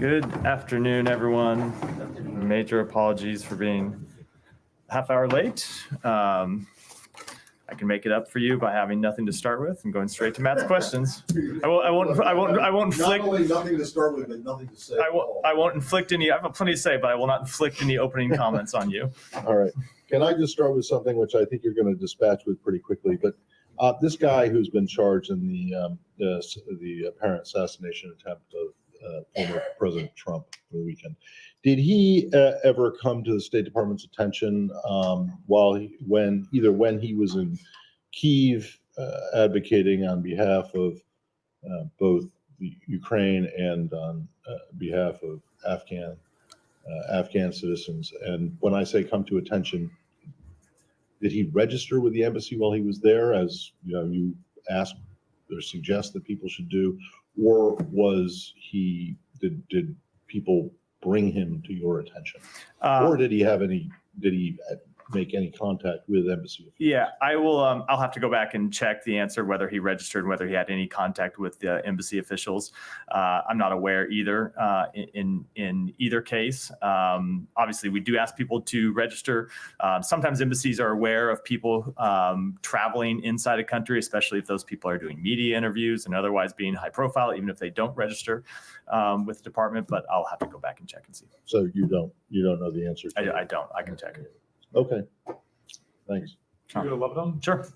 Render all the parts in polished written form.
Good afternoon, everyone. Major apologies for being a half hour late. I can make it up for you by having nothing to start with and going straight to Matt's questions. I won't inflict. Not only nothing to start with, but nothing to say. I won't inflict any. I have plenty to say, but I will not inflict any opening comments on you. All right. Can I just start with something which I think you're going to dispatch with pretty quickly? But this guy who's been charged in the apparent assassination attempt of former President Trump for the weekend, did he ever come to the State Department's attention when he was in Kyiv advocating on behalf of both the Ukraine and on behalf of Afghan citizens? And when I say come to attention, did he register with the embassy while he was there, as you asked or suggest that people should do, or did people bring him to your attention, or did he make any contact with embassy officials? Yeah, I will. I'll have to go back and check the answer whether he registered, whether he had any contact with the embassy officials. I'm not aware either in either case. Obviously, we do ask people to register. Sometimes embassies are aware of people traveling inside a country, especially if those people are doing media interviews and otherwise being high profile, even if they don't register with the department. But I'll have to go back and check and see. So you don't know the answer to that? I don't. I can check it. Okay, thanks. You're gonna love them? Sure.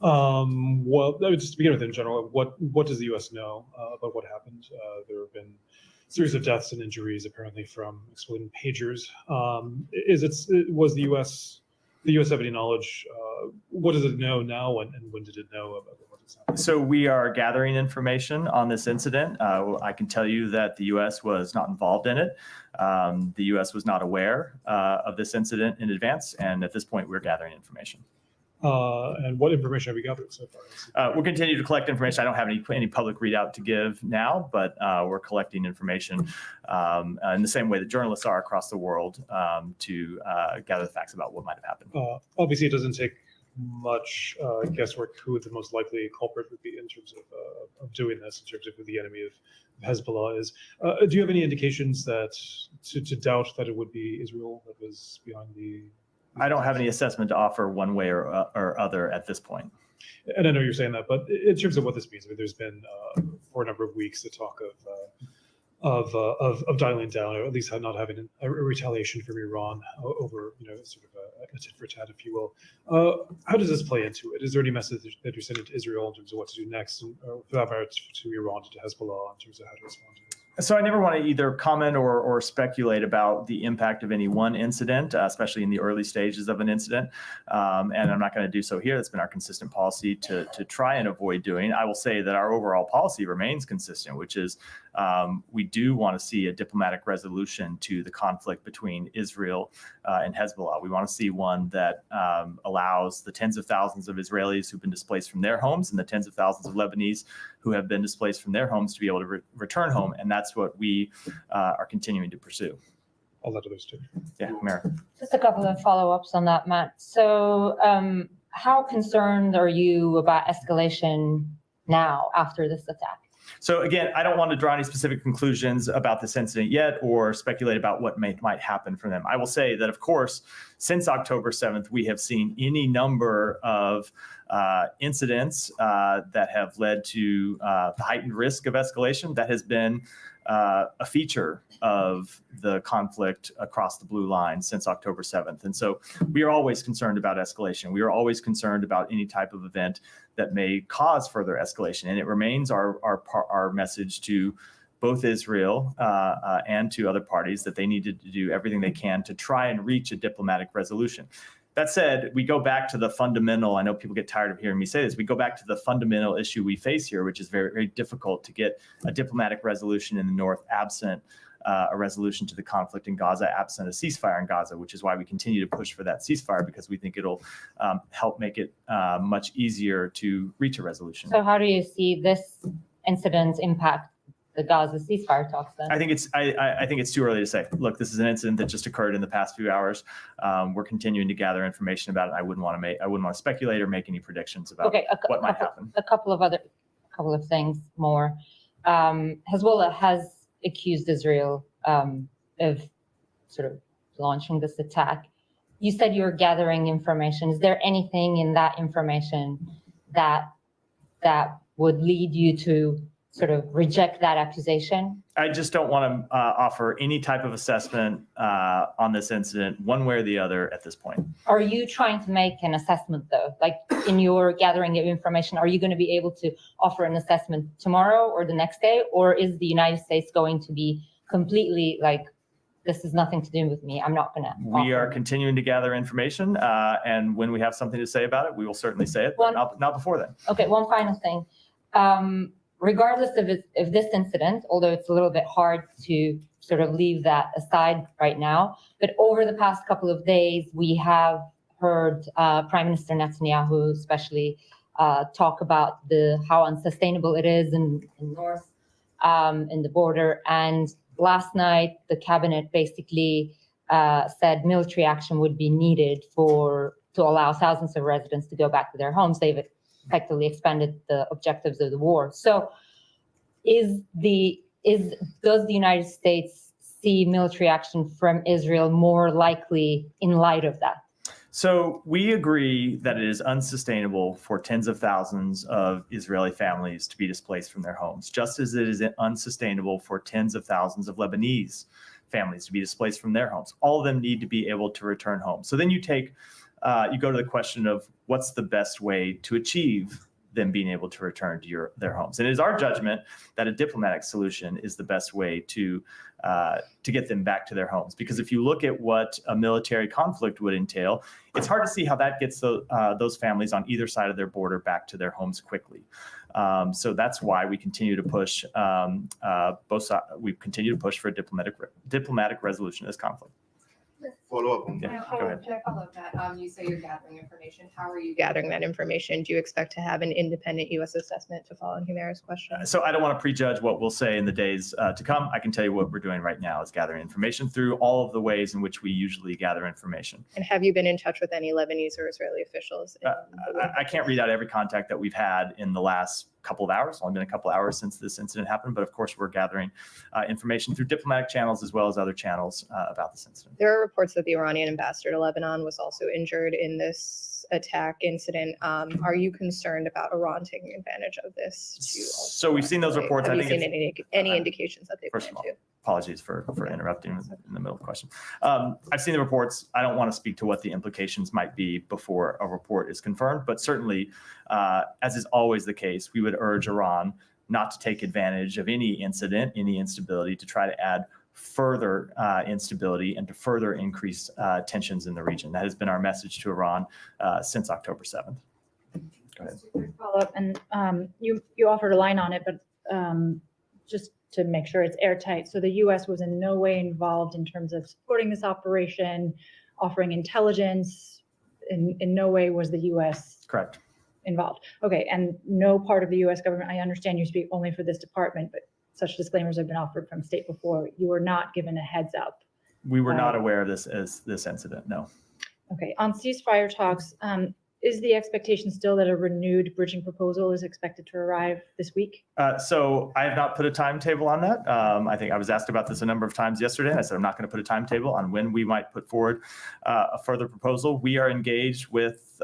Well, just to begin with, in general, what does the U.S. know about what happened? There have been a series of deaths and injuries, apparently from exploding pagers. Was the U.S. have any knowledge? What does it know now, and when did it know about what has happened? So we are gathering information on this incident. I can tell you that the U.S. was not involved in it. The U.S. was not aware of this incident in advance, and at this point, we're gathering information. And what information have you gathered so far? We'll continue to collect information. I don't have any public readout to give now, but we're collecting information in the same way that journalists are across the world to gather the facts about what might have happened. Obviously, it doesn't take much guesswork who the most likely culprit would be in terms of doing this, in terms of who the enemy of Hezbollah is. Do you have any indications that to doubt that it would be Israel that was behind the? I don't have any assessment to offer one way or other at this point. And I know you're saying that, but in terms of what this means, I mean, there's been for a number of weeks the talk of dialing down, or at least not having a retaliation from Iran over, sort of a tit for tat, if you will. How does this play into it? Is there any message that you're sending to Israel in terms of what to do next, and for that matter to Iran, to Hezbollah, in terms of how to respond to this? So I never want to either comment or speculate about the impact of any one incident, especially in the early stages of an incident. And I'm not going to do so here. That's been our consistent policy to try and avoid doing. I will say that our overall policy remains consistent, which is we do want to see a diplomatic resolution to the conflict between Israel and Hezbollah. We want to see one that allows the tens of thousands of Israelis who've been displaced from their homes and the tens of thousands of Lebanese who have been displaced from their homes to be able to return home. And that's what we are continuing to pursue. I'll let others too. Yeah, Mary. Just a couple of follow-ups on that, Matt. So how concerned are you about escalation now after this attack? So again, I don't want to draw any specific conclusions about this incident yet or speculate about what might happen from them. I will say that, of course, since October 7th, we have seen any number of incidents that have led to the heightened risk of escalation. That has been a feature of the conflict across the blue line since October 7th. And so we are always concerned about escalation. We are always concerned about any type of event that may cause further escalation. And it remains our message to both Israel and to other parties that they needed to do everything they can to try and reach a diplomatic resolution. That said, we go back to the fundamental, I know people get tired of hearing me say this, we go back to the fundamental issue we face here, which is very, very difficult to get a diplomatic resolution in the North absent a resolution to the conflict in Gaza, absent a ceasefire in Gaza, which is why we continue to push for that ceasefire, because we think it'll help make it much easier to reach a resolution. So how do you see this incident impact the Gaza ceasefire talks then? I think it's too early to say. Look, this is an incident that just occurred in the past few hours. We're continuing to gather information about it. I wouldn't want to speculate or make any predictions about what might happen. A couple of things more. Hezbollah has accused Israel of sort of launching this attack. You said you're gathering information. Is there anything in that information that would lead you to sort of reject that accusation? I just don't want to offer any type of assessment on this incident one way or the other at this point. Are you trying to make an assessment though? Like in your gathering of information, are you going to be able to offer an assessment tomorrow or the next day? Or is the United States going to be completely like, this has nothing to do with me, I'm not going to? We are continuing to gather information, and when we have something to say about it, we will certainly say it, but not before then. Okay, one final thing. Regardless of this incident, although it's a little bit hard to sort of leave that aside right now, but over the past couple of days, we have heard Prime Minister Netanyahu especially talk about how unsustainable it is in north, in the border. And last night, the cabinet basically said military action would be needed to allow thousands of residents to go back to their homes. They've effectively expanded the objectives of the war. So does the United States see military action from Israel more likely in light of that? So we agree that it is unsustainable for tens of thousands of Israeli families to be displaced from their homes, just as it is unsustainable for tens of thousands of Lebanese families to be displaced from their homes. All of them need to be able to return home. So then you go to the question of what's the best way to achieve them being able to return to their homes. And it is our judgment that a diplomatic solution is the best way to get them back to their homes. Because if you look at what a military conflict would entail, it's hard to see how that gets those families on either side of their border back to their homes quickly. So that's why we continue to push both sides. We continue to push for a diplomatic resolution of this conflict. Follow up on Yeah, that. go ahead. Can I follow up that? You say you're gathering information. How are you gathering that information? Do you expect to have an independent U.S. assessment to follow on Humera's question? So I don't want to prejudge what we'll say in the days to come. I can tell you what we're doing right now is gathering information through all of the ways in which we usually gather information. And have you been in touch with any Lebanese or Israeli officials? I can't read out every contact that we've had in the last couple of hours. It's only been a couple of hours since this incident happened, but of course we're gathering information through diplomatic channels as well as other channels about this incident. There are reports that the Iranian ambassador to Lebanon was also injured in this attack incident. Are you concerned about Iran taking advantage of this? So we've seen those reports. Have I you think seen any indications that they first plan of all, to? apologies for interrupting in the middle of the question. I've seen the reports. I don't want to speak to what the implications might be before a report is confirmed, but certainly, as is always the case, we would urge Iran not to take advantage of any incident, any instability to try to add further instability and to further increase tensions in the region. That has been our message to Iran since October 7th. Go ahead. Just a quick follow-up, and you offered a line on it, but just to make sure it's airtight. So the U.S. was in no way involved in terms of supporting this operation, offering intelligence. In no way was the U.S. Correct. involved. Okay, and no part of the U.S. government, I understand you speak only for this department, but such disclaimers have been offered from state before. You were not given a heads up. We were not aware of this incident, no. Okay, on ceasefire talks, is the expectation still that a renewed bridging proposal is expected to arrive this week? So I have not put a timetable on that. I think I was asked about this a number of times yesterday. And I said I'm not going to put a timetable on when we might put forward a further proposal. We are engaged with,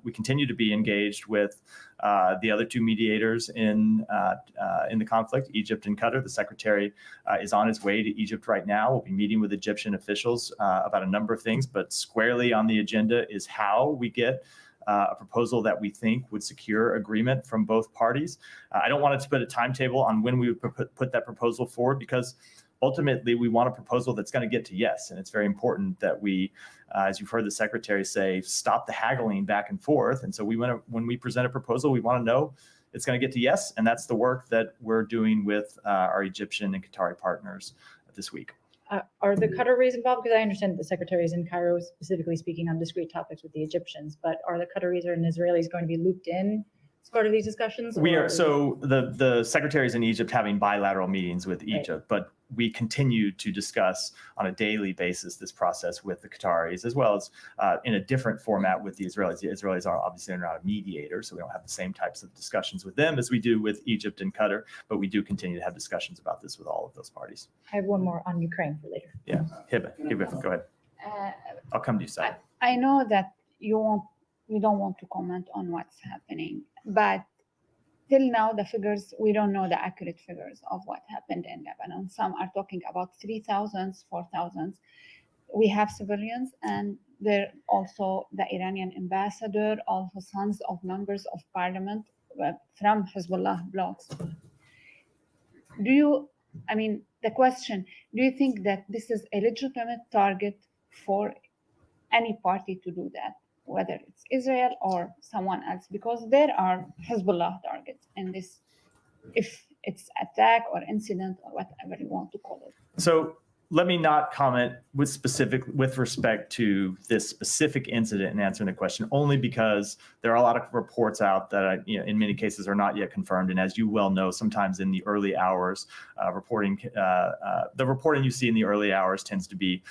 we continue to be engaged with the other two mediators in the conflict, Egypt and Qatar. The secretary is on his way to Egypt right now. We'll be meeting with Egyptian officials about a number of things, but squarely on the agenda is how we get a proposal that we think would secure agreement from both parties. I don't want to put a timetable on when we would put that proposal forward because ultimately we want a proposal that's going to get to yes. And it's very important that we, as you've heard the secretary say, stop the haggling back and forth. And so when we present a proposal, we want to know it's going to get to yes. And that's the work that we're doing with our Egyptian and Qatari partners this week. Are the Qataris involved? Because I understand that the secretary is in Cairo specifically speaking on discrete topics with the Egyptians, but are the Qataris and Israelis going to be looped in as part of these discussions? We or- are, so the secretaries in Egypt having bilateral meetings with Egypt, but we continue to discuss on a daily basis this process with the Qataris, as well as in a different format with the Israelis. The Israelis are obviously not a mediator, so we don't have the same types of discussions with them as we do with Egypt and Qatar, but we do continue to have discussions about this with all of those parties. I have one more on Ukraine for later. Yeah, Hiba, go ahead. I'll come to you, Sai. I know that you don't want to comment on what's happening, but till now the figures, we don't know the accurate figures of what happened in Lebanon. Some are talking about 3,000, 4,000. We have civilians, and there also the Iranian ambassador, also sons of members of parliament from Hezbollah blocks. The question, do you think that this is a legitimate target for any party to do that, whether it's Israel or someone else? Because there are Hezbollah targets in this, if it's attack or incident or whatever you want to call it. So let me not comment with respect to this specific incident in answering the question, only because there are a lot of reports out that in many cases are not yet confirmed. And as you well know, sometimes in the early hours, the reporting you see in the early hours tends to be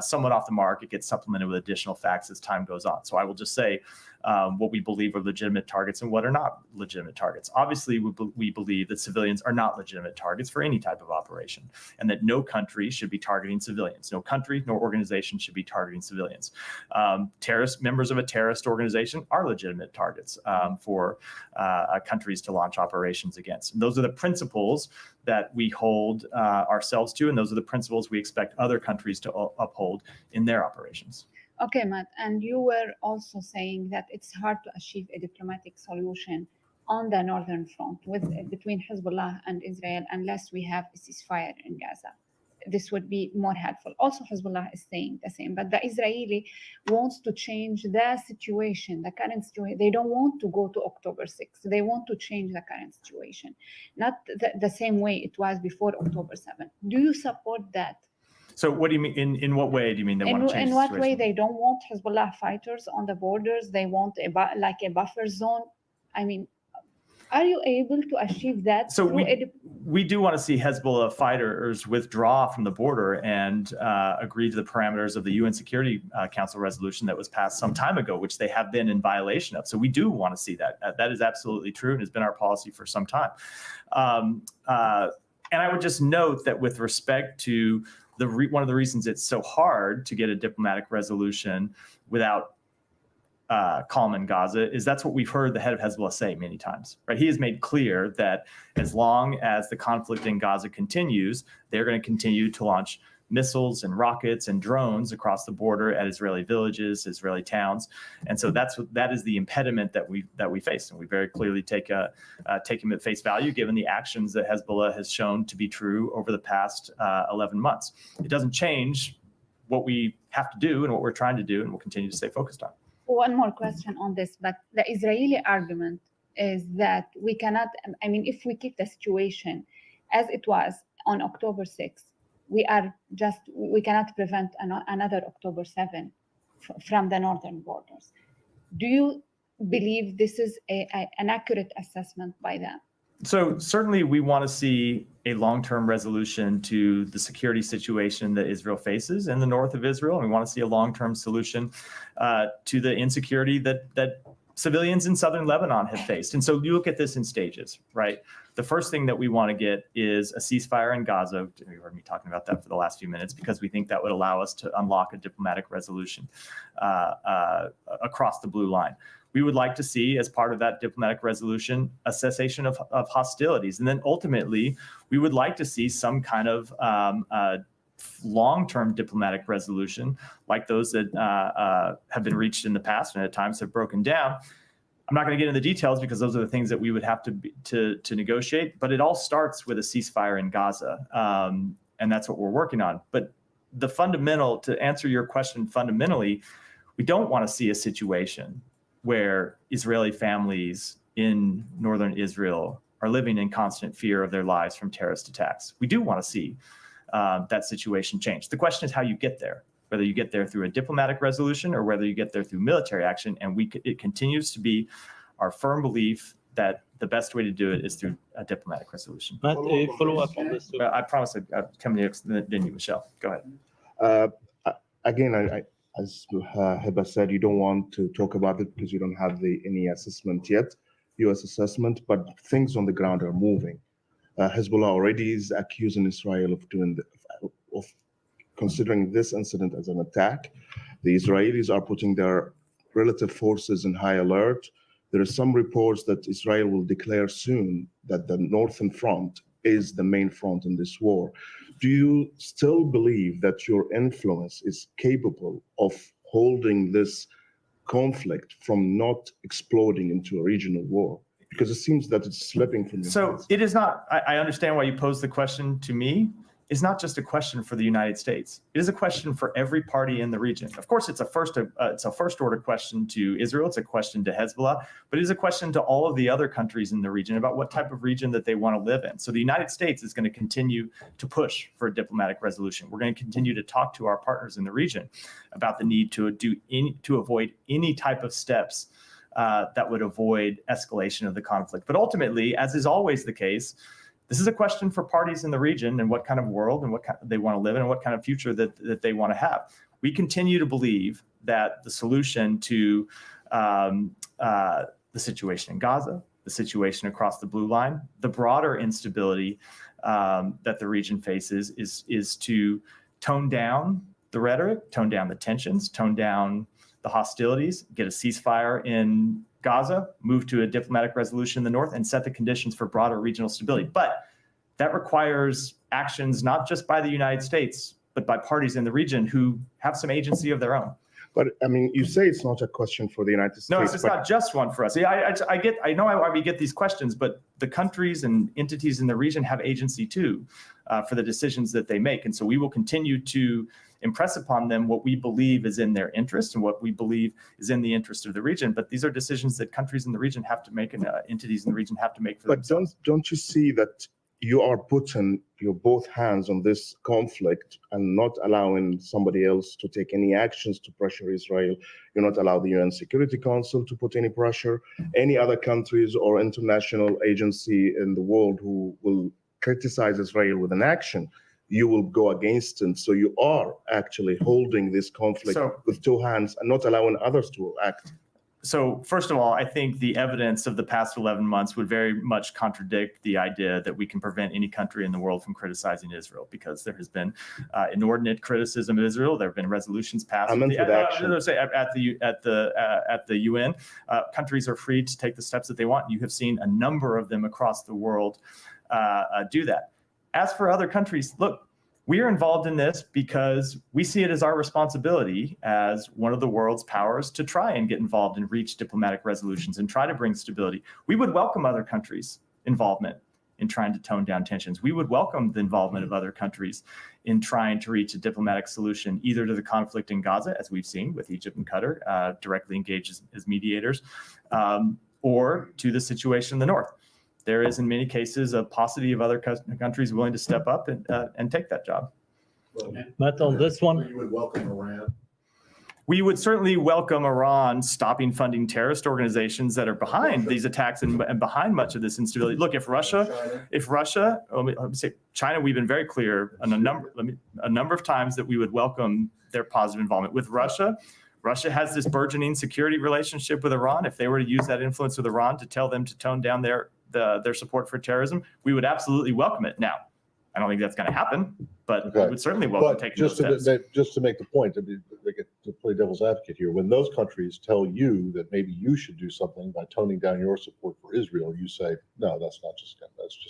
somewhat off the mark. It gets supplemented with additional facts as time goes on. So I will just say what we believe are legitimate targets and what are not legitimate targets. Obviously, we believe that civilians are not legitimate targets for any type of operation, and that no country should be targeting civilians. No country nor organization should be targeting civilians. Members of a terrorist organization are legitimate targets for countries to launch operations against. And those are the principles that we hold ourselves to, and those are the principles we expect other countries to uphold in their operations. Okay, Matt, and you were also saying that it's hard to achieve a diplomatic solution on the northern front between Hezbollah and Israel unless we have a ceasefire in Gaza. This would be more helpful. Also, Hezbollah is saying the same, but the Israeli wants to change the situation, the current situation. They don't want to go to October 6th. They want to change the current situation, not the same way it was before October 7th. Do you support that? So what do you mean? In what way do you mean they want to change in the what situation? way they don't want Hezbollah fighters on the borders? They want a buffer zone. I mean, are you able to achieve that? So we do want to see Hezbollah fighters withdraw from the border and agree to the parameters of the UN Security Council resolution that was passed some time ago, which they have been in violation of. So we do want to see that. That is absolutely true and has been our policy for some time. And I would just note that with respect to one of the reasons it's so hard to get a diplomatic resolution without calm in Gaza is that's what we've heard the head of Hezbollah say many times, right? He has made clear that as long as the conflict in Gaza continues, they're going to continue to launch missiles and rockets and drones across the border at Israeli villages, Israeli towns. And so that is the impediment that we face. And we very clearly take him at face value, given the actions that Hezbollah has shown to be true over the past 11 months. It doesn't change what we have to do and what we're trying to do, and we'll continue to stay focused on. One more question on this, but the Israeli argument is that we cannot, if we keep the situation as it was on October 6th, we cannot prevent another October 7 from the northern borders. Do you believe this is an accurate assessment by them? So certainly we want to see a long-term resolution to the security situation that Israel faces in the north of Israel. And we want to see a long-term solution to the insecurity that civilians in southern Lebanon have faced. And so you look at this in stages, right? The first thing that we want to get is a ceasefire in Gaza. You heard me talking about that for the last few minutes because we think that would allow us to unlock a diplomatic resolution across the blue line. We would like to see, as part of that diplomatic resolution, a cessation of hostilities. And then ultimately, we would like to see some kind of long-term diplomatic resolution like those that have been reached in the past and at times have broken down. I'm not going to get into the details because those are the things that we would have to negotiate, but it all starts with a ceasefire in Gaza. And that's what we're working on. But to answer your question fundamentally, we don't want to see a situation where Israeli families in northern Israel are living in constant fear of their lives from terrorist attacks. We do want to see that situation change. The question is how you get there, whether you get there through a diplomatic resolution or whether you get there through military action. And it continues to be our firm belief that the best way to do it is through a diplomatic resolution. Matt, a follow-up on this. I promise I'll come to you, then you, Michelle. Go ahead. Again, as Heba said, you don't want to talk about it because you don't have any assessment yet, U.S. assessment, but things on the ground are moving. Hezbollah already is accusing Israel of considering this incident as an attack. The Israelis are putting their relative forces in high alert. There are some reports that Israel will declare soon that the Northern Front is the main front in this war. Do you still believe that your influence is capable of holding this conflict from not exploding into a regional war? Because it seems that it's slipping from your So hands. it is not, I understand why you pose the question to me. It's not just a question for the United States. It is a question for every party in the region. Of course, it's a first order question to Israel. It's a question to Hezbollah, but it is a question to all of the other countries in the region about what type of region that they want to live in. So the United States is going to continue to push for a diplomatic resolution. We're going to continue to talk to our partners in the region about the need to avoid any type of steps that would avoid escalation of the conflict. But ultimately, as is always the case, this is a question for parties in the region and what kind of world and what kind they want to live in and what kind of future that they want to have. We continue to believe that the solution to the situation in Gaza, the situation across the blue line, the broader instability that the region faces is to tone down the rhetoric, tone down the tensions, tone down the hostilities, get a ceasefire in Gaza, move to a diplomatic resolution in the north, and set the conditions for broader regional stability. But that requires actions not just by the United States, but by parties in the region who have some agency of their own. But I mean, you say it's not a question for the United States. No, it's not just one for us. Yeah, I know why we get these questions, but the countries and entities in the region have agency too for the decisions that they make. And so we will continue to impress upon them what we believe is in their interest and what we believe is in the interest of the region. But these are decisions that countries in the region have to make and entities in the region have to make for themselves. But don't you see that you are putting your both hands on this conflict and not allowing somebody else to take any actions to pressure Israel? You're not allowing the UN Security Council to put any pressure, any other countries or international agency in the world who will criticize Israel with an action. You will go against them. So you are actually holding this conflict with two hands and not allowing others to act. So first of all, I think the evidence of the past 11 months would very much contradict the idea that we can prevent any country in the world from criticizing Israel, because there has been inordinate criticism of Israel. There have been resolutions passed at the UN. Countries are free to take the steps that they want. You have seen a number of them across the world do that. As for other countries, look, we are involved in this because we see it as our responsibility as one of the world's powers to try and get involved and reach diplomatic resolutions and try to bring stability. We would welcome other countries' involvement in trying to tone down tensions. We would welcome the involvement of other countries in trying to reach a diplomatic solution, either to the conflict in Gaza, as we've seen with Egypt and Qatar, directly engaged as mediators, or to the situation in the north. There is, in many cases, a paucity of other countries willing to step up and take that job. Matt, on this one, You would welcome Iran. We would certainly welcome Iran stopping funding terrorist organizations that are behind these attacks and behind much of this instability. Look, if Russia, let me say China, we've been very clear on a number of times that we would welcome their positive involvement. With Russia, Russia has this burgeoning security relationship with Iran. If they were to use that influence with Iran to tell them to tone down their support for terrorism, we would absolutely welcome it. Now, I don't think that's going to happen, but we would certainly welcome taking those steps. Just to make the point, to play devil's advocate here, when those countries tell you that maybe you should do something by toning down your support for Israel, you say, no, that's just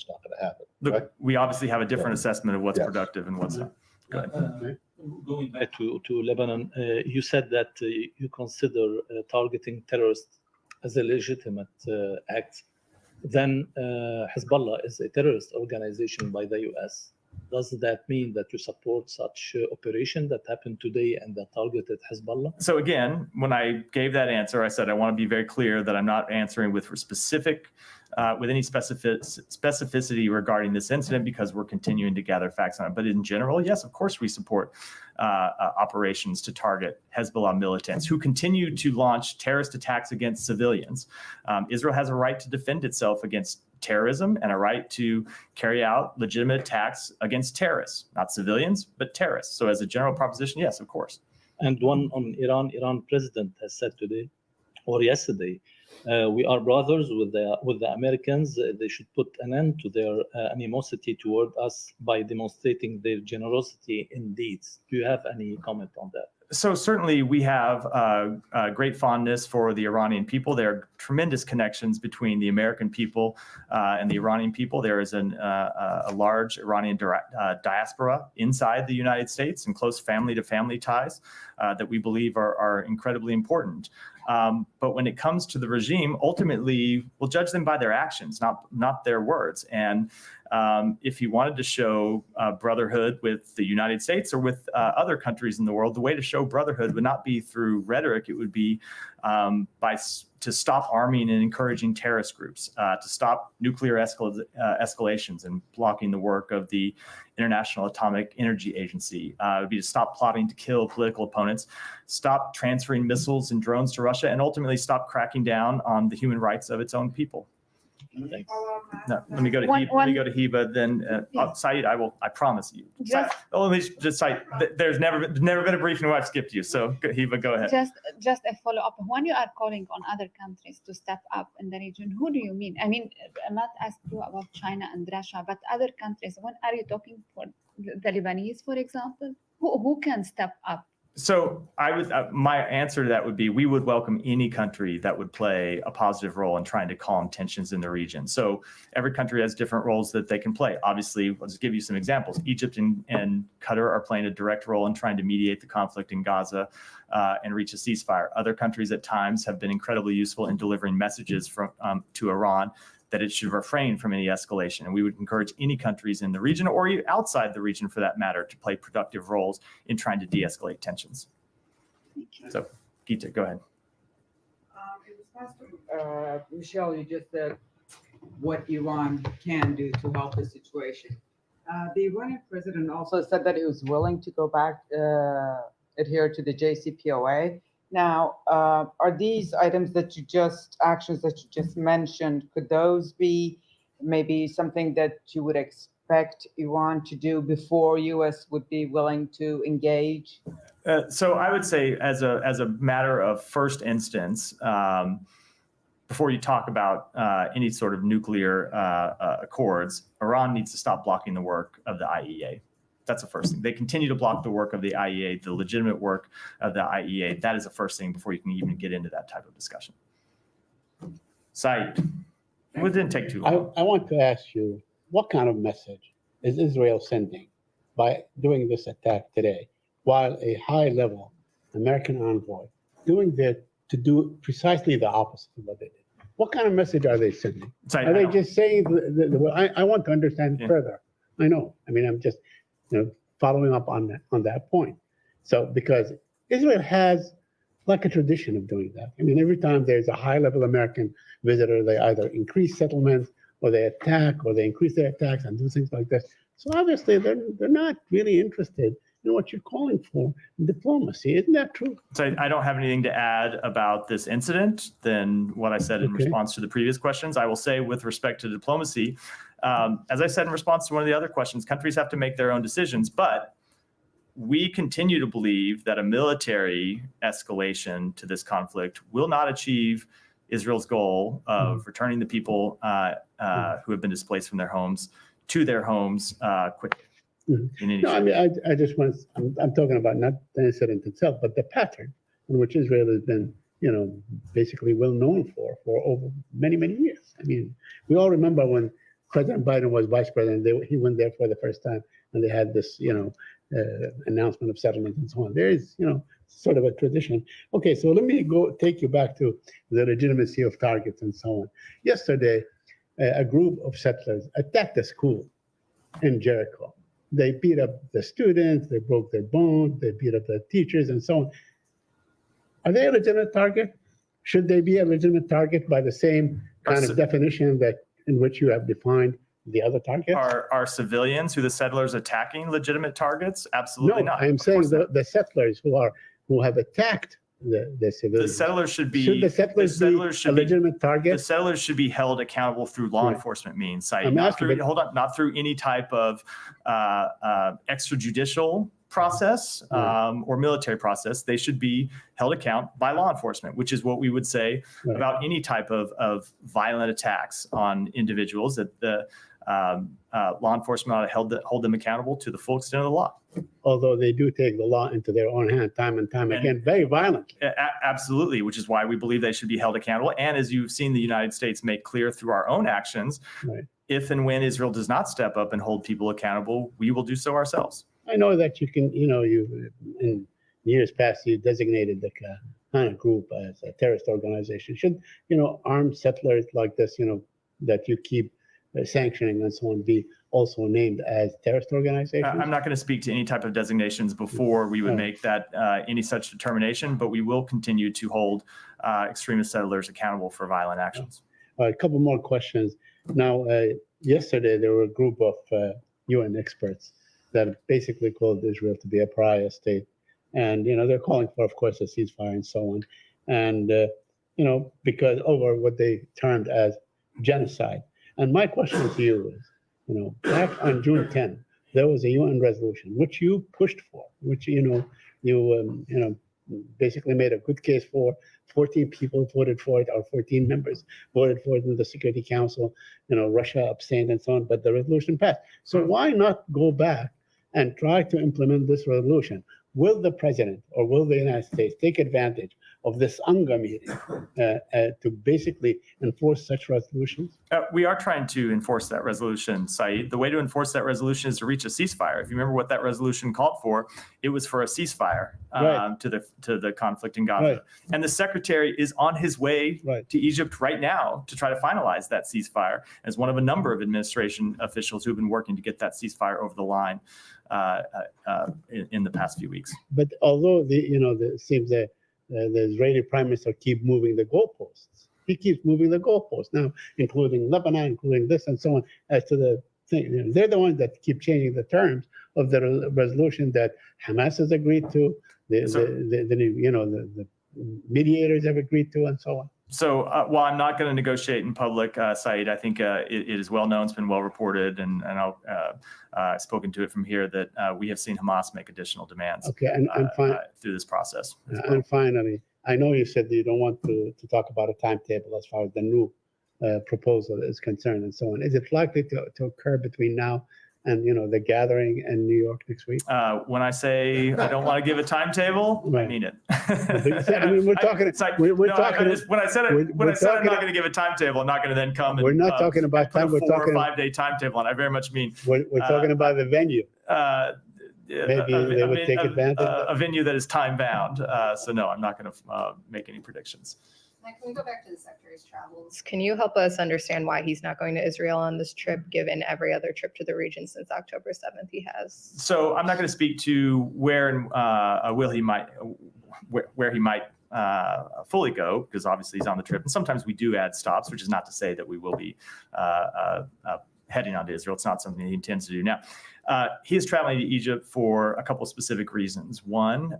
not going to happen. Look, right? we obviously have a different assessment of what's productive and what's not. Go ahead. Going back to Lebanon, you said that you consider targeting terrorists as a legitimate act. Then Hezbollah is a terrorist organization by the U.S. Does that mean that you support such operation that happened today and that targeted Hezbollah? So again, when I gave that answer, I said I want to be very clear that I'm not answering with any specificity regarding this incident because we're continuing to gather facts on it. But in general, yes, of course, we support operations to target Hezbollah militants who continue to launch terrorist attacks against civilians. Israel has a right to defend itself against terrorism and a right to carry out legitimate attacks against terrorists, not civilians, but terrorists. So as a general proposition, yes, of course. And one on Iran. Iran president has said today or yesterday, we are brothers with the Americans. They should put an end to their animosity toward us by demonstrating their generosity in deeds. Do you have any comment on that? So certainly we have a great fondness for the Iranian people. There are tremendous connections between the American people and the Iranian people. There is a large Iranian diaspora inside the United States and close family-to-family ties that we believe are incredibly important. But when it comes to the regime, ultimately, we'll judge them by their actions, not their words. And if he wanted to show brotherhood with the United States or with other countries in the world, the way to show brotherhood would not be through rhetoric. It would be to stop arming and encouraging terrorist groups, to stop nuclear escalations and blocking the work of the International Atomic Energy Agency. It would be to stop plotting to kill political opponents, stop transferring missiles and drones to Russia, and ultimately stop cracking down on the human rights of its own people. Thanks. No, let me go to Heba, then Saeed, I promise you. Let me just Saeed, there's never been a briefing where I've skipped you. So Heba, go ahead. Just a follow-up. When you are calling on other countries to step up in the region, who do you mean? I mean, I'm not asking you about China and Russia, but other countries. When are you talking for the Lebanese, for example? Who can step up? So my answer to that would be we would welcome any country that would play a positive role in trying to calm tensions in the region. So every country has different roles that they can play. Obviously, I'll just give you some examples. Egypt and Qatar are playing a direct role in trying to mediate the conflict in Gaza and reach a ceasefire. Other countries at times have been incredibly useful in delivering messages to Iran that it should refrain from any escalation. And we would encourage any countries in the region or outside the region for that matter to play productive roles in trying to de-escalate tensions. So, Gita, go ahead. In response to Michelle, you just said what Iran can do to help the situation. The Iranian president also said that he was willing to go back, adhere to the JCPOA. Now, are these items actions that you just mentioned, could those be maybe something that you would expect Iran to do before U.S. would be willing to engage? So I would say as a matter of first instance, before you talk about any sort of nuclear accords, Iran needs to stop blocking the work of the IEA. That's the first thing. They continue to block the work of the IEA, the legitimate work of the IEA. That is the first thing before you can even get into that type of discussion. Saeed, it didn't take too long. I want to ask you, what kind of message is Israel sending by doing this attack today, while a high-level American envoy doing that to do precisely the opposite of what they did? What kind of message are they sending? Are they just saying, I want to understand further. I know. I mean, I'm just following up on that point. So because Israel has like a tradition of doing that. I mean, every time there's a high-level American visitor, they either increase settlements or they attack or they increase their attacks and do things like this. So obviously they're not really interested in what you're calling for in diplomacy. Isn't that true? So I don't have anything to add about this incident than what I said in response to the previous questions. I will say with respect to diplomacy, as I said in response to one of the other questions, countries have to make their own decisions, but we continue to believe that a military escalation to this conflict will not achieve Israel's goal of returning the people who have been displaced from their homes to their homes quickly. No, I mean, I just want, I'm talking about not the incident itself, but the pattern in which Israel has been, basically well known for over many, many years. I mean, we all remember when President Biden was vice president, he went there for the first time and they had this, announcement of settlement and so on. There is, sort of a tradition. Okay, so let me take you back to the legitimacy of targets and so on. Yesterday, a group of settlers attacked a school in Jericho. they beat up the students, they broke their bones, they beat up the teachers and so on. Are they a legitimate target? Should they be a legitimate target by the same kind of definition that in which you have defined the other targets? Are civilians who the settlers attacking legitimate targets? Absolutely No, not. I'm Of saying course not. the settlers who have attacked the The civilians. settlers should be. Should the settlers be a legitimate The target? settlers should be held accountable through law Right. enforcement means, Saeed, I'm not asking, through, but- hold on, not through any type of extrajudicial process or military process. They should be held account by law enforcement, which is what we would say Right. about any type of violent attacks on individuals, that the law enforcement ought to hold them accountable to the full extent of the law. Although they do take the law into their own hand time and time And- again, very violently. Absolutely, which is why we believe they should be held accountable. And as you've seen the United States make clear through our own actions, Right. if and when Israel does not step up and hold people accountable, we will do so ourselves. I know that you can, you in years past, you designated the kind of group as a terrorist organization. Should, armed settlers like this, that you keep sanctioning and so on, be also named as terrorist organizations? I'm not going to speak to any type of designations before we would Right. make that any such determination, but we will continue to hold extremist settlers accountable for violent actions. A couple more questions. Now, yesterday there were a group of UN experts that basically called Israel to be a pariah state, and they're calling for, of course, a ceasefire and so on, and because over what they termed as genocide. And my question to you is, back on June 10th, there was a UN resolution which you pushed for, which you basically made a good case for. 14 people voted for it, or 14 members voted for it in the Security Council. Russia abstained and so on, but the resolution passed. So why not go back and try to implement this resolution? Will the president or will the United States take advantage of this UNGA meeting to basically enforce such resolutions? We are trying to enforce that resolution, Saeed. The way to enforce that resolution is to reach a ceasefire. If you remember what that resolution called for, it was for a ceasefire Right. to the conflict in Gaza. Right. And the secretary is on his way Right. to Egypt right now to try to finalize that ceasefire as one of a number of administration officials who've been working to get that ceasefire over the line in the past few weeks. But although it seems that the Israeli prime minister keep moving the goalposts, he keeps moving the goalposts now, including Lebanon, including this and so on. As to the thing, they're the ones that keep changing the terms of the resolution that Hamas has agreed to, the mediators have agreed to, and so on. So while I'm not going to negotiate in public, Saeed, I think it is well known, it's been well reported, and I've spoken to it from here that we have seen Hamas make additional demands Okay, and fine. through this process. as well. And finally, I know you said that you don't want to talk about a timetable as far as the new proposal is concerned and so on. Is it likely to occur between now and the gathering in New York next week? When I say I don't want to give a timetable, I Right. mean it. I mean, we're talking. It's like, we're no, talking. when I said we're I'm talking- not going to give a timetable, I'm not going to then come and We're not talking about put time. a We're 4 or talking. 5 day timetable, and I very much mean We're talking about the venue. maybe they would take advantage of a venue that is time bound. So no, I'm not going to make any predictions. Mike, can we go back to the Secretary's travels? Can you help us understand why he's not going to Israel on this trip, given every other trip to the region since October 7th he has? So I'm not going to speak to where he might fully go, because obviously he's on the trip. And sometimes we do add stops, which is not to say that we will be heading on to Israel. It's not something he intends to do now. He is traveling to Egypt for a couple of specific reasons. One,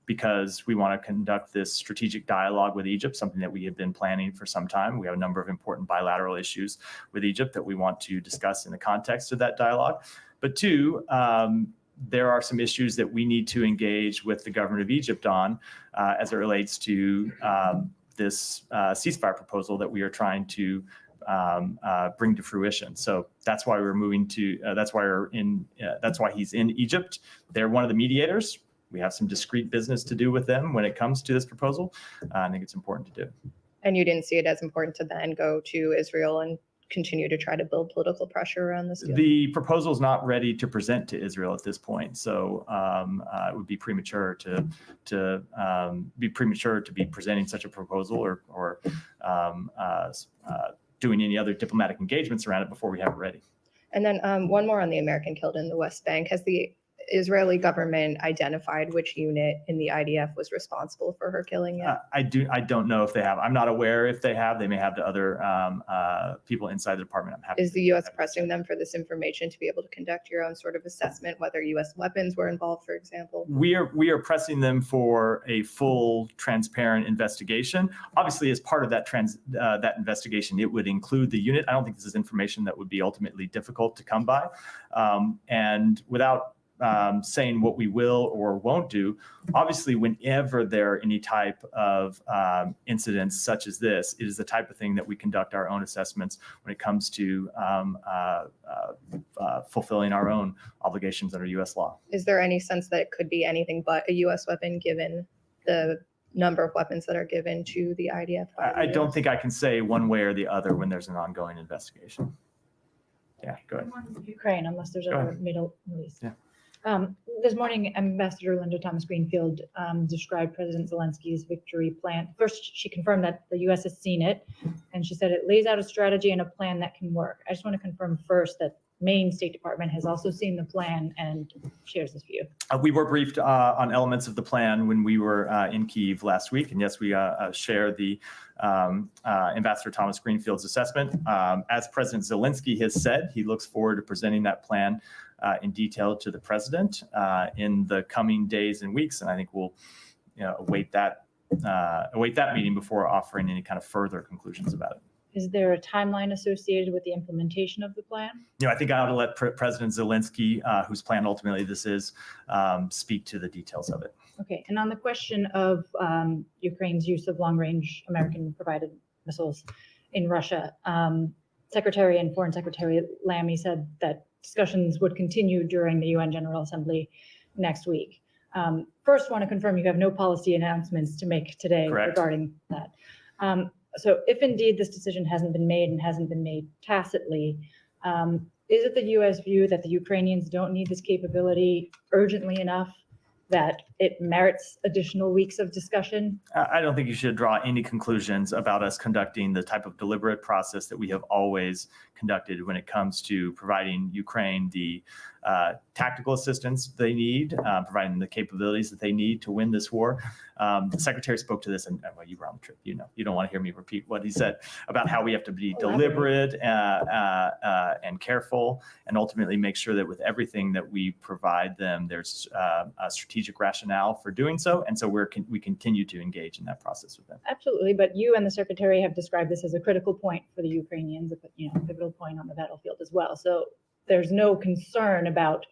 because we want to conduct this strategic dialogue with Egypt, something that we have been planning for some time. We have a number of important bilateral issues with Egypt that we want to discuss in the context of that dialogue. But two, there are some issues that we need to engage with the government of Egypt on as it relates to this ceasefire proposal that we are trying to bring to fruition. So that's why we're moving to. That's why he's in Egypt. They're one of the mediators. We have some discrete business to do with them when it comes to this proposal. I think it's important to do. And you didn't see it as important to then go to Israel and continue to try to build political pressure around this deal? The proposal is not ready to present to Israel at this point, so it would be premature to be presenting such a proposal or doing any other diplomatic engagements around it before we have it ready. And then one more on the American killed in the West Bank. Has the Israeli government identified which unit in the IDF was responsible for her killing yet? I don't know if they have. I'm not aware if they have. They may have to other people inside the department. I'm happy. Is the U.S. pressing them for this information to be able to conduct your own sort of assessment, whether U.S. weapons were involved, for example? We are pressing them for a full, transparent investigation. Obviously, as part of that that investigation, it would include the unit. I don't think this is information that would be ultimately difficult to come by, and without saying what we will or won't do. Obviously, whenever there are any type of incidents such as this, it is the type of thing that we conduct our own assessments when it comes to fulfilling our own obligations under U.S. law. Is there any sense that it could be anything but a U.S. weapon given the number of weapons that are given to the IDF? I don't think I can say one way or the other when there's an ongoing investigation. Yeah, go ahead. Ukraine, unless there's Go other ahead. Middle East. Yeah. This morning, Ambassador Linda Thomas-Greenfield described President Zelensky's victory plan. First, she confirmed that the U.S. has seen it, and she said it lays out a strategy and a plan that can work. I just want to confirm first that Maine State Department has also seen the plan and shares this view. We were briefed on elements of the plan when we were in Kyiv last week, and yes, we share the Ambassador Thomas Greenfield's assessment. As President Zelensky has said, he looks forward to presenting that plan in detail to the president in the coming days and weeks, and I think we'll await that meeting before offering any kind of further conclusions about it. Is there a timeline associated with the implementation of the plan? I think I ought to let President Zelensky, whose plan ultimately this is, speak to the details of it. Okay, and on the question of Ukraine's use of long-range American-provided missiles in Russia, Secretary and Foreign Secretary Lamy said that discussions would continue during the UN General Assembly next week. First, want to confirm you have no policy announcements to make today Correct. regarding that. So if indeed this decision hasn't been made and hasn't been made tacitly, is it the U.S. view that the Ukrainians don't need this capability urgently enough that it merits additional weeks of discussion? I don't think you should draw any conclusions about us conducting the type of deliberate process that we have always conducted when it comes to providing Ukraine the tactical assistance they need, providing the capabilities that they need to win this war. The Secretary spoke to this, and well, you were on the trip, you don't want to hear me repeat what he said about how we have to be deliberate and careful, and ultimately make sure that with everything that we provide them, there's a strategic rationale for doing so, and so we continue to engage in that process with them. Absolutely, but you and the Secretary have described this as a critical point for the Ukrainians, a pivotal point on the battlefield as well. So there's no concern about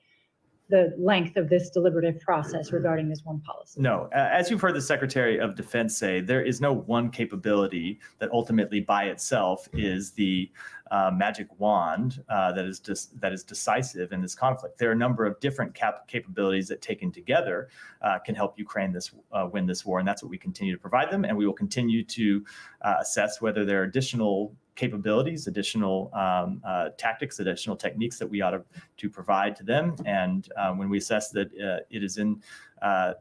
the length of this deliberative process regarding this one policy. No, as you've heard the Secretary of Defense say, there is no one capability that ultimately by itself is the magic wand that is decisive in this conflict. There are a number of different capabilities that taken together can help Ukraine win this war, and that's what we continue to provide them, and we will continue to assess whether there are additional capabilities, additional tactics, additional techniques that we ought to provide to them. And when we assess that it is in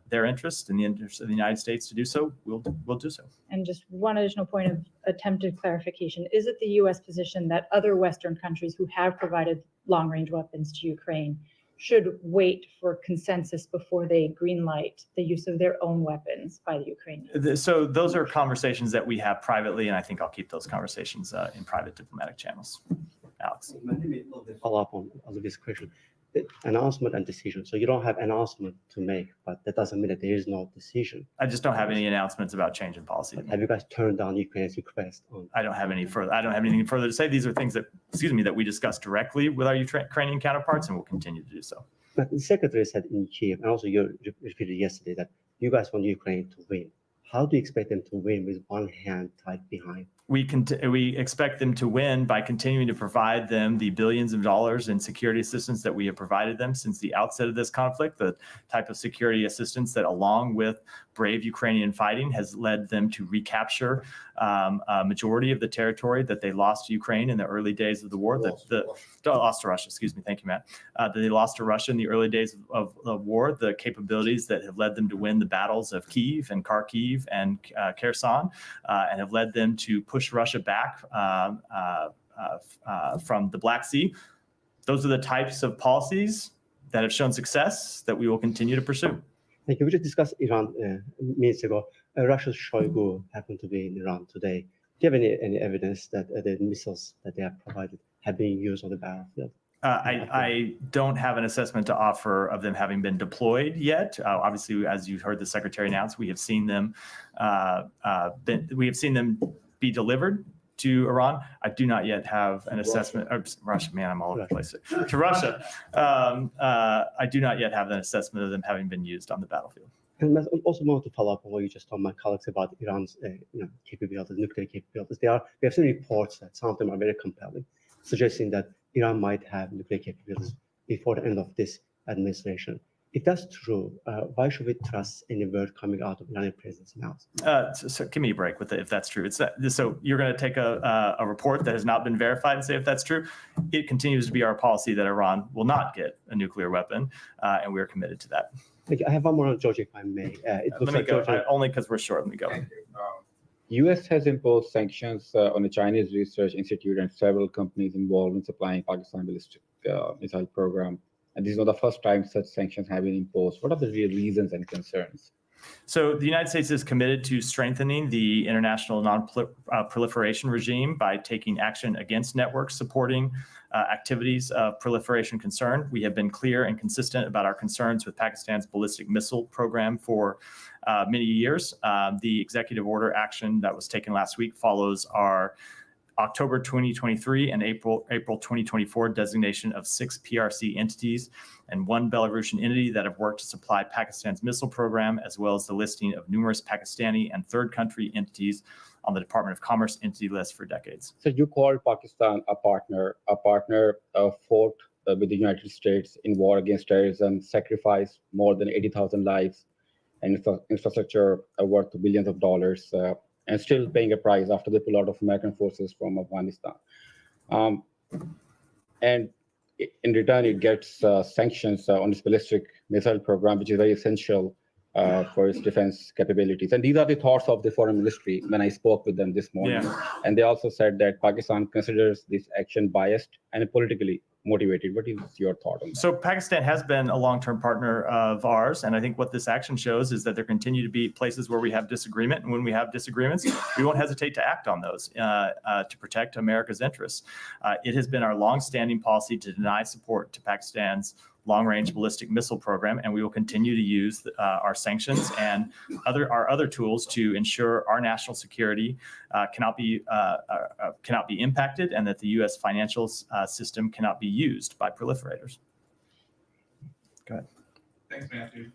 their interest, in the interest of the United States to do so, we'll do so. And just one additional point of attempted clarification, is it the U.S. position that other Western countries who have provided long-range weapons to Ukraine should wait for consensus before they greenlight the use of their own weapons by the Ukrainians? So those are conversations that we have privately, and I think I'll keep those conversations in private diplomatic channels. Alex. Follow up on this question. The announcement and decision. So you don't have announcement to make, but that doesn't mean that there is no decision. I just don't have any announcement about change in policy. Have you guys turned down Ukraine's request on? I don't have any further. I don't have anything further to say. These are things that, that we discussed directly with our Ukrainian counterparts, and we'll continue to do so. But the Secretary said in Kyiv, and also you repeated yesterday, that you guys want Ukraine to win. How do you expect them to win with one hand tied behind? We expect them to win by continuing to provide them the billions of dollars in security assistance that we have provided them since the outset of this conflict, the type of security assistance that, along with brave Ukrainian fighting, has led them to recapture a majority of the territory that they lost to Ukraine in the early days of the war. Lost to Russia, excuse me. Thank you, Matt. That they lost to Russia in the early days of the war, the capabilities that have led them to win the battles of Kyiv and Kharkiv and Kherson, and have led them to push Russia back from the Black Sea those are the types of policies that have shown success that we will continue to pursue. Thank you. We just discussed Iran minutes ago. Russia's Shoigu happened to be in Iran today. Do you have any evidence that the missiles that they have provided have been used on the battlefield? I don't have an assessment to offer of them having been deployed yet. Obviously, as you heard the secretary announce, we have seen them be delivered to Iran. I do not yet have an assessment. Russia, man, I'm all over the place. To Russia, I do not yet have an assessment of them having been used on the battlefield. And I also want to follow up on what you just told my colleagues about Iran's capabilities, nuclear capabilities. We have seen reports that some of them are very compelling, suggesting that Iran might have nuclear capabilities before the end of this administration. If that's true, why should we trust any word coming out of Iranian president's mouth? So give me a break with it if that's true. So you're going to take a report that has not been verified and say if that's true. It continues to be our policy that Iran will not get a nuclear weapon, and we are committed to that. Thank you. I have one more on Georgia, if I may. Let me go. Only because we're short. Let me go. U.S. has imposed sanctions on the Chinese Research Institute and several companies involved in supplying Pakistan ballistic missile program. And this is not the first time such sanctions have been imposed. What are the real reasons and concerns? So the United States is committed to strengthening the international non-proliferation regime by taking action against networks supporting activities of proliferation concern. We have been clear and consistent about our concerns with Pakistan's ballistic missile program for many years. The executive order action that was taken last week follows our October 2023 and April 2024 designation of 6 PRC entities and 1 Belarusian entity that have worked to supply Pakistan's missile program, as well as the listing of numerous Pakistani and third country entities on the Department of Commerce entity list for decades. So you called Pakistan a partner fought with the United States in war against terrorism, sacrificed more than 80,000 lives and infrastructure worth billions of dollars, and still paying a price after they pull out of American forces from Afghanistan. And in return, it gets sanctions on its ballistic missile program, which is very essential for its defense capabilities. And these are the thoughts of the foreign ministry when I spoke with them this morning. Yeah. And they also said that Pakistan considers this action biased and politically motivated. What is your thought on that? So Pakistan has been a long-term partner of ours, and I think what this action shows is that there continue to be places where we have disagreement, and when we have disagreements, we won't hesitate to act on those to protect America's interests. It has been our long-standing policy to deny support to Pakistan's long-range ballistic missile program, and we will continue to use our sanctions and our other tools to ensure our national security cannot be impacted, and that the U.S. financial system cannot be used by proliferators. Go ahead. Thanks, Matthew.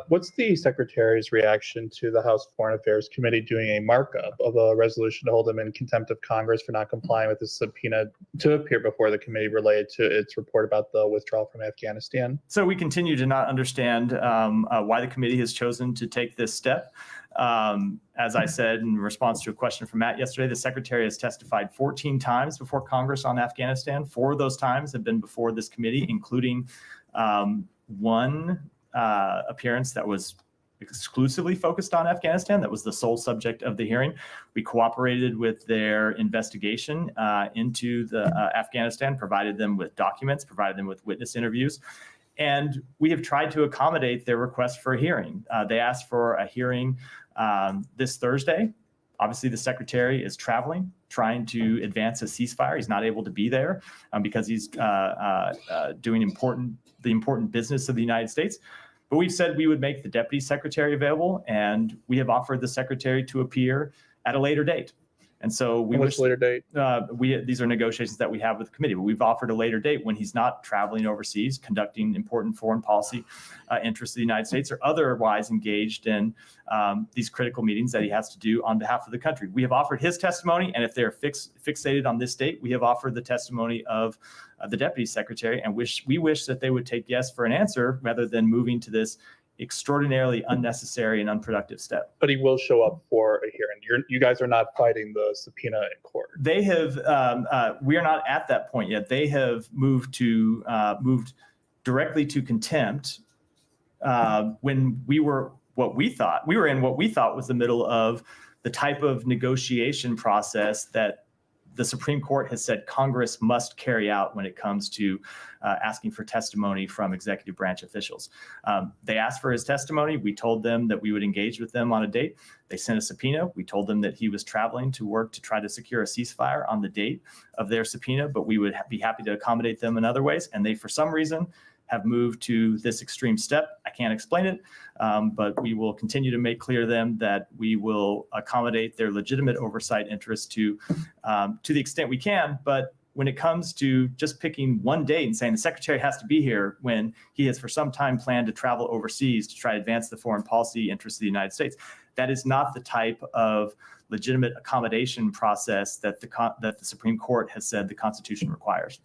What's the Secretary's reaction to the House Foreign Affairs Committee doing a markup of a resolution to hold him in contempt of Congress for not complying with the subpoena to appear before the committee related to its report about the withdrawal from Afghanistan? So we continue to not understand why the committee has chosen to take this step. As I said in response to a question from Matt yesterday, the Secretary has testified 14 times before Congress on Afghanistan. 4 of those times have been before this committee, including one appearance that was exclusively focused on Afghanistan. That was the sole subject of the hearing. We cooperated with their investigation into Afghanistan, provided them with documents, provided them with witness interviews, and we have tried to accommodate their request for a hearing. They asked for a hearing this Thursday. Obviously, the Secretary is traveling, trying to advance a ceasefire. He's not able to be there because he's doing the important business of the United States. But we've said we would make the Deputy Secretary available, and we have offered the Secretary to appear at a later date. And so we wish later date. These are negotiations that we have with the committee, but we've offered a later date when he's not traveling overseas, conducting important foreign policy interests of the United States, or otherwise engaged in these critical meetings that he has to do on behalf of the country. We have offered his testimony, and if they're fixated on this date, we have offered the testimony of the Deputy Secretary, and we wish that they would take yes for an answer rather than moving to this extraordinarily unnecessary and unproductive step. But he will show up for a hearing. You guys are not fighting the subpoena in court. They have. We are not at that point yet. They have moved directly to contempt when we were in what we thought was the middle of the type of negotiation process that the Supreme Court has said Congress must carry out when it comes to asking for testimony from executive branch officials. They asked for his testimony. We told them that we would engage with them on a date. They sent a subpoena. We told them that he was traveling to work to try to secure a ceasefire on the date of their subpoena, but we would be happy to accommodate them in other ways. And they, for some reason, have moved to this extreme step. I can't explain it, but we will continue to make clear to them that we will accommodate their legitimate oversight interests to the extent we can. But when it comes to just picking one date and saying the secretary has to be here when he has for some time planned to travel overseas to try to advance the foreign policy interests of the United States, that is not the type of legitimate accommodation process that the Supreme Court has said the Constitution requires.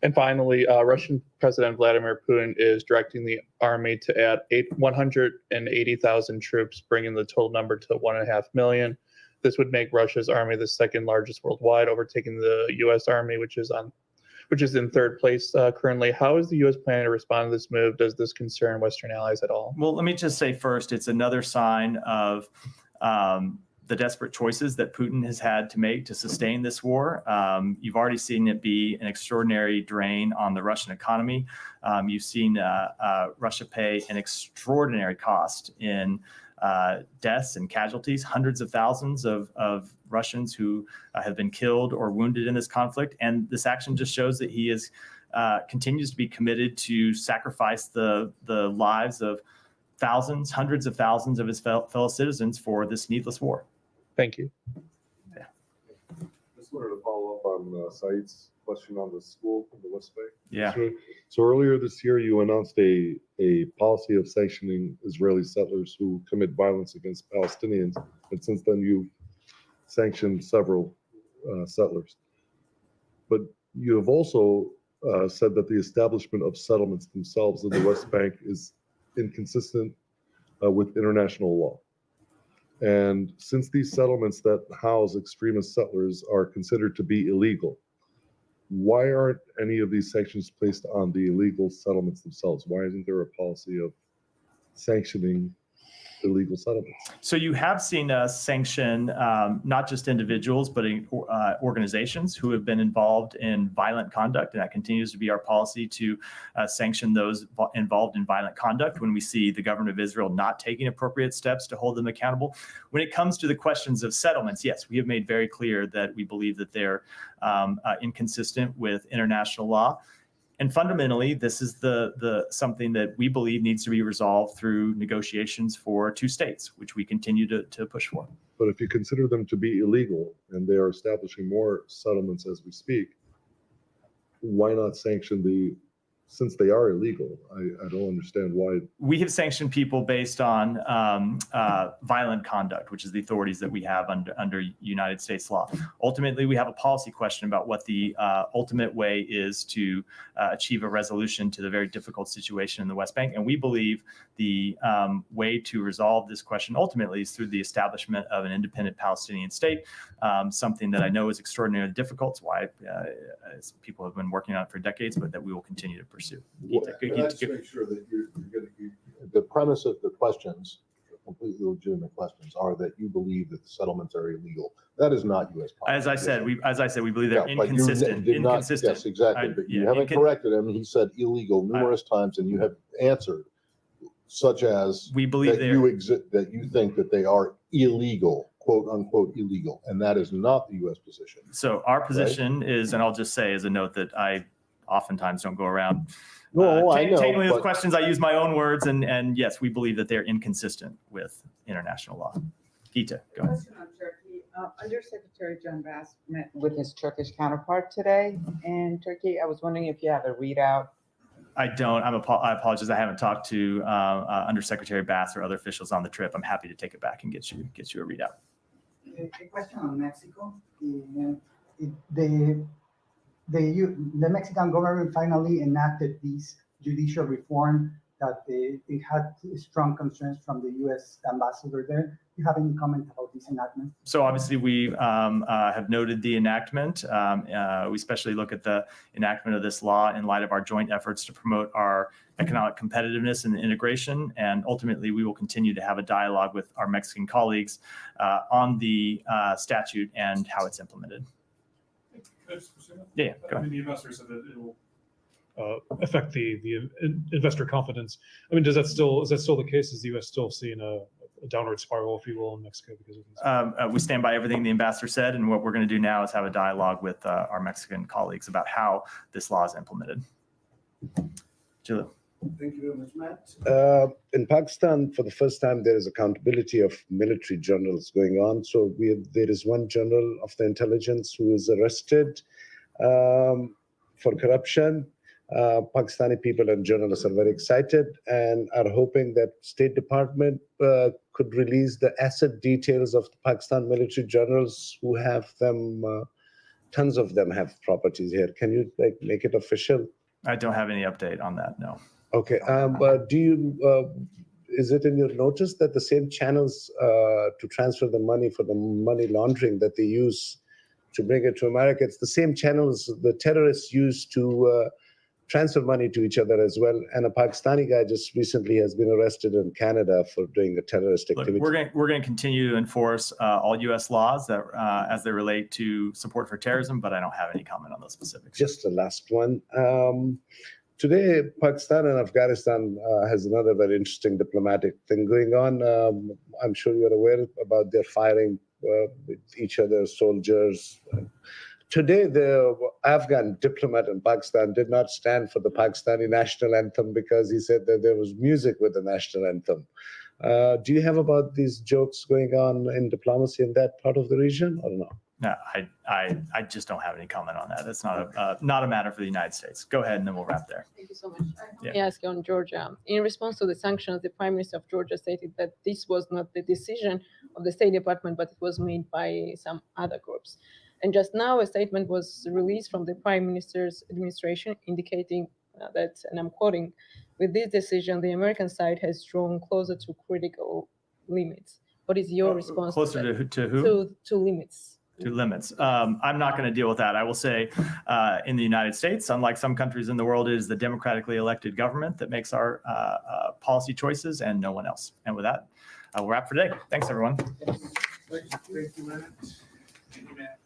And finally, Russian President Vladimir Putin is directing the army to add 180,000 troops, bringing the total number to 1.5 million. This would make Russia's army the second largest worldwide, overtaking the U.S. Army, which is in third place currently. How is the U.S. planning to respond to this move? Does this concern Western allies at all? Well, let me just say first, it's another sign of the desperate choices that Putin has had to make to sustain this war. You've already seen it be an extraordinary drain on the Russian economy. You've seen Russia pay an extraordinary cost in deaths and casualties, hundreds of thousands of Russians who have been killed or wounded in this conflict. And this action just shows that he is continues to be committed to sacrifice the lives of thousands, hundreds of thousands of his fellow citizens for this needless war. Thank you. Yeah. Just wanted to follow up on Saeed's question on the school in the West Bank. Yeah. So earlier this year, you announced a policy of sanctioning Israeli settlers who commit violence against Palestinians, and since then you've sanctioned several settlers. But you have also said that the establishment of settlements themselves in the West Bank is inconsistent with international law. And since these settlements that house extremist settlers are considered to be illegal, why aren't any of these sanctions placed on the illegal settlements themselves? Why isn't there a policy of sanctioning illegal settlements? So you have seen us sanction not just individuals, but organizations who have been involved in violent conduct, and that continues to be our policy to sanction those involved in violent conduct when we see the government of Israel not taking appropriate steps to hold them accountable. When it comes to the questions of settlements, yes, we have made very clear that we believe that they're inconsistent with international law. And fundamentally, this is the something that we believe needs to be resolved through negotiations for two states, which we continue to push for. But if you consider them to be illegal and they are establishing more settlements as we speak, why not sanction since they are illegal? I don't understand why. We have sanctioned people based on violent conduct, which is the authorities that we have under United States law. Ultimately, we have a policy question about what the ultimate way is to achieve a resolution to the very difficult situation in the West Bank. And we believe the way to resolve this question ultimately is through the establishment of an independent Palestinian state, something that I know is extraordinarily difficult. It's why people have been working on it for decades, but that we will continue to pursue. Well, let's make sure that the premise of the questions, completely legitimate questions, are that you believe that the settlements are illegal. That is not U.S. policy. As I said, we believe they're inconsistent. Yes, exactly. But you haven't corrected him. He said illegal numerous times, and you have answered, such as we believe that you think that they are illegal, quote unquote illegal, and that is not the U.S. position. So our position is, and I'll just say as a note that I oftentimes don't go around tangling with questions. I use my own words, and yes, we believe that they're inconsistent with international law. Gita, go ahead. Question on Turkey. Undersecretary John Bass met with his Turkish counterpart today in Turkey. I was wondering if you have a readout. I don't. I apologize. I haven't talked to Undersecretary Bass or other officials on the trip. I'm happy to take it back and get you a readout. A question on Mexico. The Mexican government finally enacted this judicial reform that it had strong concerns from the U.S. ambassador there. Do you have any comment about this enactment? So obviously we have noted the enactment. We especially look at the enactment of this law in light of our joint efforts to promote our economic competitiveness and integration. And ultimately, we will continue to have a dialogue with our Mexican colleagues on the statute and how it's implemented. Yeah, go I mean, the investor said that it will affect the investor confidence. I mean, is that still the case? Is the U.S. still seeing a downward spiral, if you will, in Mexico because of these? We stand by everything the ambassador said, and what we're going to do now is have a dialogue with our Mexican colleagues about how this law is implemented. Julia. Thank you very much, Matt. In Pakistan, for the first time, there is accountability of military generals going on. So there is one general of the intelligence who is arrested for corruption. Pakistani people and journalists are very excited and are hoping that State Department could release the asset details of the Pakistan military generals who have them. Tons of them have properties here. Can you make it official? I don't have any update on that. No. Okay, but is it in your notice that the same channels to transfer the money for the money laundering that they use to bring it to America, it's the same channels the terrorists use to transfer money to each other as well. And a Pakistani guy just recently has been arrested in Canada for doing a terrorist activity. Look, we're going to continue to enforce all U.S. laws that as they relate to support for terrorism, but I don't have any comment on those specifics. Just the last one. Today, Pakistan and Afghanistan has another very interesting diplomatic thing going on. I'm sure you're aware about their firing with each other's soldiers. Today, the Afghan diplomat in Pakistan did not stand for the Pakistani national anthem because he said that there was music with the national anthem. Do you have about these jokes going on in diplomacy in that part of the region or no? No, I just don't have any comment on that. That's not a matter for the United States. Go ahead, and then we'll wrap there. Thank you so much. Let me ask you on Georgia. In response to the sanctions, the Prime Minister of Georgia stated that this was not the decision of the State Department, but it was made by some other groups. And just now, a statement was released from the Prime Minister's administration indicating that, and I'm quoting, "With this decision, the American side has drawn closer to critical limits." What is your response? Closer to who? To limits. To limits. I'm not going to deal with that. I will say in the United States, unlike some countries in the world, it is the democratically elected government that makes our policy choices and no one else. And with that, we'll wrap for today. Thanks, everyone. Thank you, Matt. Thank you, Matt.